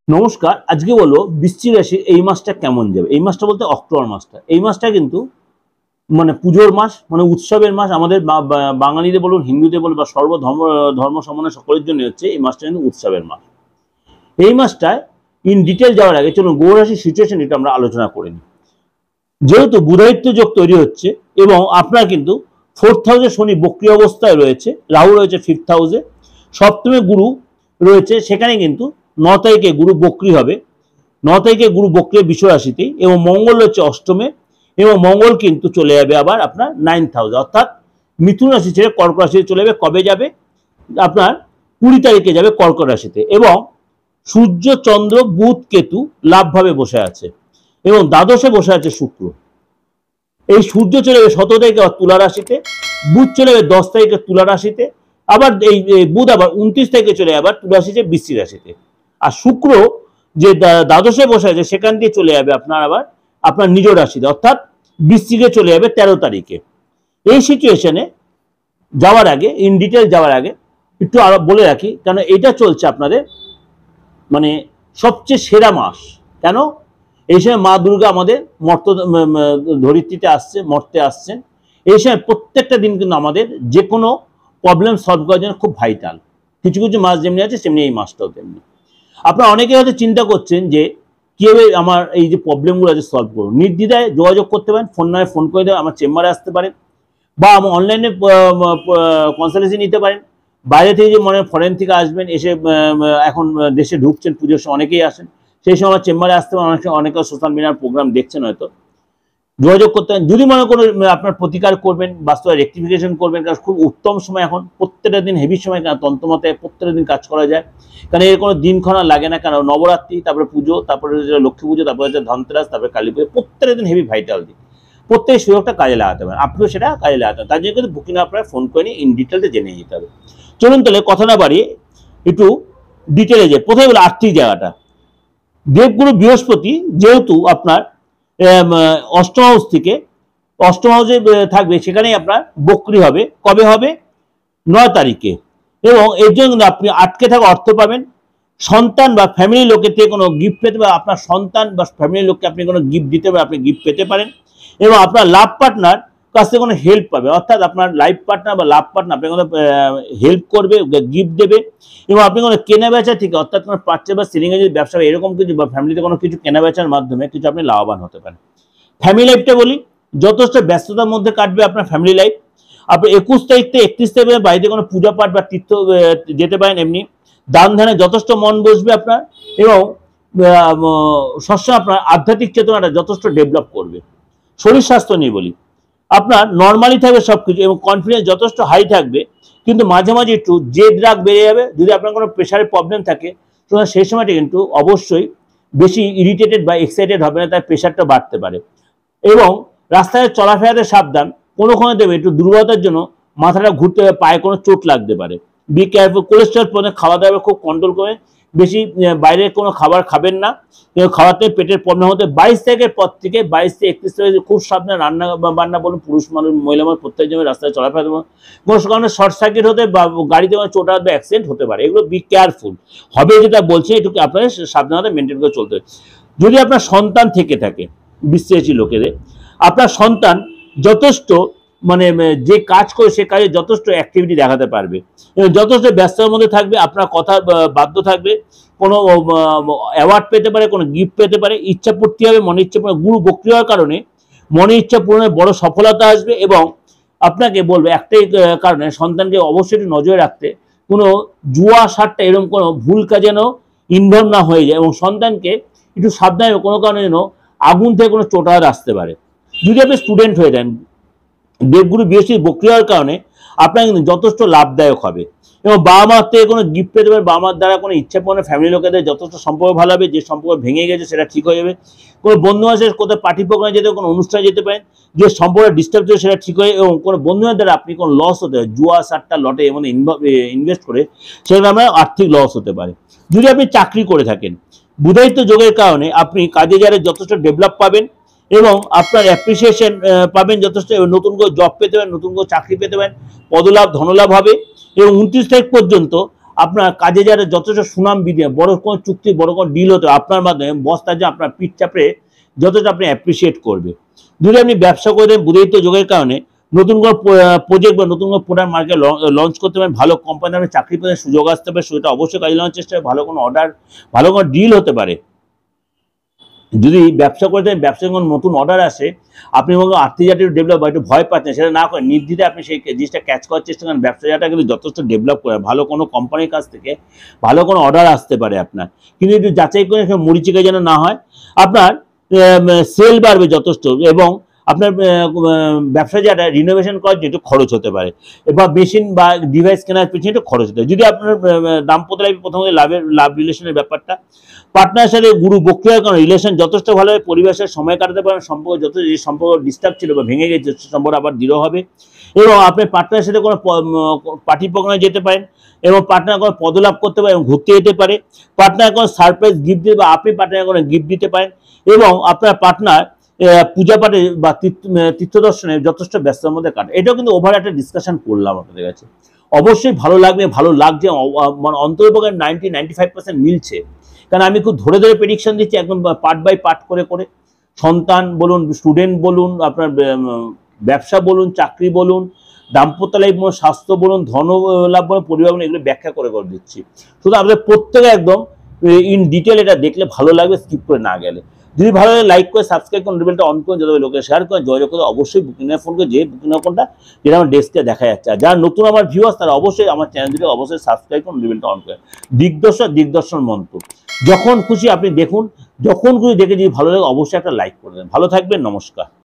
নমস্কার। আজকে বলবো বৃশ্চিক রাশি এই মাসটা কেমন যাবে। এই মাসটা বলতে অক্টোবর মাসটা, এই মাসটা কিন্তু মানে পুজোর মাস, মানে উৎসবের মাস। আমাদের বাঙালিদের বলুন, হিন্দুদের বলুন বা সর্বধর্ম ধর্ম সম্মানের সকলের জন্য হচ্ছে এই মাসটা কিন্তু উৎসবের মাস। এই মাসটায় ইন ডিটেল যাওয়ার আগে চলুন গ্রহ রাশির সিচুয়েশন এটা আমরা আলোচনা করে নিই। যেহেতু বুধায়িত্ব যোগ তৈরি হচ্ছে এবং আপনার কিন্তু 4th হাউসে শনি বক্রী অবস্থায় রয়েছে, রাহু রয়েছে 5th হাউসে, সপ্তমে গুরু রয়েছে, সেখানে কিন্তু 9 তারিখে গুরু বক্রী হবে। 9 তারিখে গুরু বক্রী বিশ্ব রাশিতেই, এবং মঙ্গল হচ্ছে অষ্টমে, এবং মঙ্গল কিন্তু চলে যাবে আবার আপনার 9th হাউসে, অর্থাৎ মিথুন রাশি ছেড়ে কর্ক রাশিতে চলে যাবে। কবে যাবে? আপনার 20 তারিখে যাবে কর্ক রাশিতে। এবং সূর্য, চন্দ্র, বুধ, কেতু লাভভাবে বসে আছে এবং দ্বাদশে বসে আছে শুক্র। এই সূর্য চলে যাবে 17 তারিখে তুলা রাশিতে, বুধ চলে যাবে 10 তারিখে তুলা রাশিতে, আবার এই বুধ আবার 29 তারিখে চলে আবার তুলা রাশিতে বৃশ্চিক রাশিতে। আর শুক্র যে দ্বাদশে বসে আছে সেখান দিয়ে চলে যাবে আপনার আবার আপনার নিজ রাশিতে, অর্থাৎ বৃশ্চিকে চলে যাবে 13 তারিখে। এই সিচুয়েশনে যাওয়ার আগে, ইন ডিটেল যাওয়ার আগে একটু আরো বলে রাখি, কারণ এটা চলছে আপনাদের মানে সবচেয়ে সেরা মাস। কেন? এই সময় মা দুর্গা আমাদের মর্ত ধরিত্রীতে আসছে, মর্তে আসছেন। এই সময় প্রত্যেকটা দিন কিন্তু আমাদের যে কোনো প্রবলেম সলভ করার জন্য খুব ভাইটাল। কিছু কিছু মাস যেমনি আছে সেমনি এই মাসটাও তেমনি। আপনারা অনেকে হয়তো চিন্তা করছেন যে কীভাবে আমার এই যে প্রবলেমগুলো আছে সলভ করবো। নির্দ্বিধায় যোগাযোগ করতে পারেন, ফোন নয় ফোন করে দেবেন, আমার চেম্বারে আসতে পারেন, বা আমার অনলাইনে কনসালটেন্সি নিতে পারেন। বাইরে থেকে যে মনে ফরেন থেকে আসবেন, এসে এখন দেশে ঢুকছেন, পুজোর সময় অনেকেই আসেন, সেই সময় আমার চেম্বারে আসতে পারেন। অনেকে সোশ্যাল মিডিয়ার প্রোগ্রাম দেখছেন, হয়তো যোগাযোগ করতে পারেন। যদি মনে কোনো আপনার প্রতিকার করবেন, বাস্তবে রেক্টিফিকেশন করবেন, কারণ খুব উত্তম সময় এখন, প্রত্যেকটা দিন হেভি সময়, কারণ তন্ত্রমতে প্রত্যেকটা দিন কাজ করা যায়, কারণ এর কোনো দিনক্ষণ লাগে না। কারণ নবরাত্রি, তারপরে পুজো, তারপরে লক্ষ্মী পুজো, তারপরে হচ্ছে ধনতেরাস, তারপরে কালী পুজো, প্রত্যেকটা দিন হেভি ভাইটাল দিন। প্রত্যেক সুযোগটা কাজে লাগাতে পারেন, আপনিও সেটা কাজে লাগাতে পারেন। তার জন্য কিন্তু বুকিং আপনারা ফোন করে নিয়ে ইন ডিটেলসে জেনে নিতে হবে। চলুন তাহলে কথা না বাড়িয়ে একটু ডিটেলে যাই। প্রথমে বলে আর্থিক জায়গাটা। দেবগুরু বৃহস্পতি যেহেতু আপনার অষ্টম হাউস থেকে অষ্টম হাউসে থাকবে, সেখানেই আপনার বক্রী হবে। কবে হবে? 9 তারিখে। এবং এর জন্য আপনি আটকে থাকা অর্থ পাবেন। সন্তান বা ফ্যামিলি লোকের থেকে কোনো গিফট পেতে পারেন, আপনার সন্তান বা ফ্যামিলির লোককে আপনি কোনো গিফট দিতে পারেন, আপনি গিফট পেতে পারেন। এবং আপনার লাভ পার্টনার কাছ থেকে কোনো হেল্প পাবে, অর্থাৎ আপনার লাইফ পার্টনার বা লাভ পার্টনার আপনাকে কোনো হেল্প করবে, গিফট দেবে। এবং আপনি কোনো কেনা বেচা থেকে, অর্থাৎ কোনো পার্চেস বা সেলিংয়ে যদি ব্যবসা এরকম কিছু, বা ফ্যামিলিতে কোনো কিছু কেনা বেচার মাধ্যমে কিছু আপনি লাভবান হতে পারেন। ফ্যামিলি লাইফটা বলি, যথেষ্ট ব্যস্ততার মধ্যে কাটবে আপনার ফ্যামিলি লাইফ। আপনি 21 তারিখ থেকে 31 তারিখে বাড়িতে কোনো পূজা পাঠ বা তীর্থ যেতে পারেন। এমনি দান ধ্যানে যথেষ্ট মন বসবে আপনার, এবং সবসময় আপনার আধ্যাত্মিক চেতনাটা যথেষ্ট ডেভেলপ করবে। শরীর স্বাস্থ্য নিয়ে বলি, আপনার নর্মালি থাকবে সবকিছু, এবং কনফিডেন্স যথেষ্ট হাই থাকবে, কিন্তু মাঝে মাঝে একটু জেদ রাগ বেড়ে যাবে। যদি আপনার কোনো প্রেশারের প্রবলেম থাকে, সুতরাং সেই সময়টা কিন্তু অবশ্যই বেশি ইরিটেটেড বা এক্সাইটেড হবে না, তার প্রেশারটা বাড়তে পারে। এবং রাস্তায় চলাফেরাতে সাবধান, কোনো দেবে একটু দুর্বলতার জন্য মাথাটা ঘুরতে হবে, পায়ে কোনো চোট লাগতে পারে। Be careful. কোলেস্ট্রল পরে খাওয়া দাওয়া খুব কন্ট্রোল করে, বেশি বাইরের কোনো খাবার খাবেন না, খাওয়াতে পেটের প্রবলেম হতে। 22 তারিখের পর থেকে 22 থেকে 31 তারিখে খুব সাবধানে রান্না বান্না বলুন, পুরুষ মানুষ মহিলা মানুষ প্রত্যেক জন্য রাস্তায় চলাফেরা দেবো। কোনো কারণে শর্ট সার্কিট হতে বা গাড়িতে কোনো চোট আসবে, অ্যাক্সিডেন্ট হতে পারে, এগুলো বি কেয়ারফুল হবে। যেটা বলছে একটু আপনাদের সাবধানতা মেনটেন করে চলতে হবে। যদি আপনার সন্তান থেকে থাকে, বিশ্বাসী লোকেদের, আপনার সন্তান যথেষ্ট মানে যে কাজ করে সে কাজে যথেষ্ট অ্যাক্টিভিটি দেখাতে পারবে, এবং যথেষ্ট ব্যস্ততার মধ্যে থাকবে, আপনার কথা বাধ্য থাকবে, কোনো অ্যাওয়ার্ড পেতে পারে, কোনো গিফট পেতে পারে, ইচ্ছা পূর্তি হবে, মনের ইচ্ছা। গুরু বক্রী হওয়ার কারণে মনের ইচ্ছা পূরণের বড় সফলতা আসবে। এবং আপনাকে বলবে একটাই কারণে সন্তানকে অবশ্যই নজরে রাখতে, কোনো জুয়া সাট্টা এরকম কোনো ভুল কাজে যেন ইনভলভ না হয়ে যায়, এবং সন্তানকে একটু সাবধানে, কোনো কারণে যেন আগুন থেকে কোনো চোটাঘাত আসতে পারে। যদি আপনি স্টুডেন্ট হয়ে যান, দেবগুরু বৃহস্পতি বক্রী হওয়ার কারণে আপনার কিন্তু যথেষ্ট লাভদায়ক হবে। এবং বাবা মার থেকে কোনো গিফট পেতে পারে, বাবা মার দ্বারা কোনো ইচ্ছা পূরণে ফ্যামিলি লোকেদের যথেষ্ট সম্পর্ক ভালো হবে, যে সম্পর্ক ভেঙে গেছে সেটা ঠিক হয়ে যাবে। কোনো বন্ধু বান্ধবের কোথাও পার্টি প্রোগ্রামে যেতে, কোনো অনুষ্ঠানে যেতে পারেন, যে সম্পর্ক ডিস্টার্ব ছিল সেটা ঠিক হয়ে। এবং কোনো বন্ধুদের দ্বারা আপনি কোনো লস হতে পারে, জুয়া সাট্টা লটে এমন ইনভেস্ট করে সেখানে আপনার আর্থিক লস হতে পারে। যদি আপনি চাকরি করে থাকেন, বুধায়িত্ব যোগের কারণে আপনি কাজে যারা যথেষ্ট ডেভেলপ পাবেন, এবং আপনার অ্যাপ্রিসিয়েশন পাবেন যথেষ্ট, নতুন করে জব পেতে পারেন, নতুন করে চাকরি পেতে পারেন, পদলাভ ধনলাভ হবে। এবং 29 তারিখ পর্যন্ত আপনার কাজে যারা যথেষ্ট সুনাম বিধে বড় কোনো চুক্তি বড় কোনো ডিল হতো আপনার মাধ্যমে বস তার যে আপনার পিঠ চাপড়ে যতটা আপনি অ্যাপ্রিসিয়েট করবে। যদি আপনি ব্যবসা করে দেন বুধায়িত্ব যোগের কারণে নতুন কোনো প্রজেক্ট বা নতুন কোনো প্রোডাক্ট মার্কেট লঞ্চ করতে পারেন, ভালো কোম্পানি আপনি চাকরি পেতে সুযোগ আসতে পারে, সেটা অবশ্যই কাজে লাগানোর চেষ্টা ভালো কোনো অর্ডার ভালো কোনো ডিল হতে পারে। যদি ব্যবসা করে দেন ব্যবসায় কোনো নতুন অর্ডার আসে আপনি মনে আর্থিক জাতীয় ডেভেলপ বা একটু ভয় পাচ্ছেন সেটা না করে নির্দ্বিধে আপনি সেই জিনিসটা ক্যাচ করার চেষ্টা করেন, ব্যবসাটা কিন্তু যথেষ্ট ডেভেলপ করে ভালো কোনো কোম্পানির কাছ থেকে ভালো কোনো অর্ডার আসতে পারে আপনার, কিন্তু একটু যাচাই করে মরিচিকা যেন না হয়। আপনার সেল বাড়বে যথেষ্ট এবং আপনার ব্যবসা যেটা রিনোভেশন করার জন্য একটু খরচ হতে পারে বা মেশিন বা ডিভাইস কেনার পিছনে একটু খরচ হতে পারে। যদি আপনার দাম্পত্য লাইফে প্রথমত লাভ রিলেশনের ব্যাপারটা পার্টনারের সাথে গুরু বক্রিয়ার কারণে রিলেশন যথেষ্ট ভালোভাবে পরিবেশের সময় কাটাতে পারেন, সম্পর্ক যত যে সম্পর্ক ডিস্টার্ব ছিল বা ভেঙে গেছে সম্পর্ক আবার দৃঢ় হবে এবং আপনি পার্টনারের সাথে কোনো পার্টি প্রোগ্রামে যেতে পারেন এবং পার্টনার কোনো পদলাভ করতে পারে এবং ঘুরতে যেতে পারে, পার্টনার কোনো সারপ্রাইজ গিফট দিতে বা আপনি পার্টনার কোনো গিফট দিতে পারেন এবং আপনার পার্টনার পূজা পাঠে বা তীর্থদর্শনে যথেষ্ট ব্যস্ততার মধ্যে কাটে। এটাও কিন্তু ওভার একটা ডিসকাশন করলাম আপনাদের কাছে, অবশ্যই ভালো লাগবে, ভালো লাগছে, মানে অন্ততপক্ষে 95% মিলছে, কারণ আমি খুব ধরে ধরে প্রেডিকশন দিচ্ছি একদম পার্ট বাই পার্ট করে করে। সন্তান বলুন, স্টুডেন্ট বলুন, আপনার ব্যবসা বলুন, চাকরি বলুন, দাম্পত্য লাইফ বলুন, স্বাস্থ্য বলুন, ধন লাভ বলুন, পরিবার বলুন, এগুলো ব্যাখ্যা করে করে দিচ্ছি। শুধু আপনাদের প্রত্যেকে একদম ইন ডিটেল এটা দেখলে ভালো লাগবে স্কিপ করে না গেলে। যদি ভালো লাগে লাইক করে সাবস্ক্রাইব করুন, বেলটা অন করুন, যাতে লোকে শেয়ার করেন, যোগাযোগ করে অবশ্যই বুকিংয়ে ফোন করে যে বুকিং ফোনটা যেটা আমার ডেস্কে দেখা যাচ্ছে। আর যারা নতুন আমার ভিউয়ার্স তারা অবশ্যই আমার চ্যানেলটিকে অবশ্যই সাবস্ক্রাইব করুন, বেলটা অন করেন। দিগদর্শন মন্ত্র যখন খুশি আপনি দেখুন, যখন খুশি দেখে যদি ভালো লাগে অবশ্যই একটা লাইক করে দেন। ভালো থাকবেন, নমস্কার।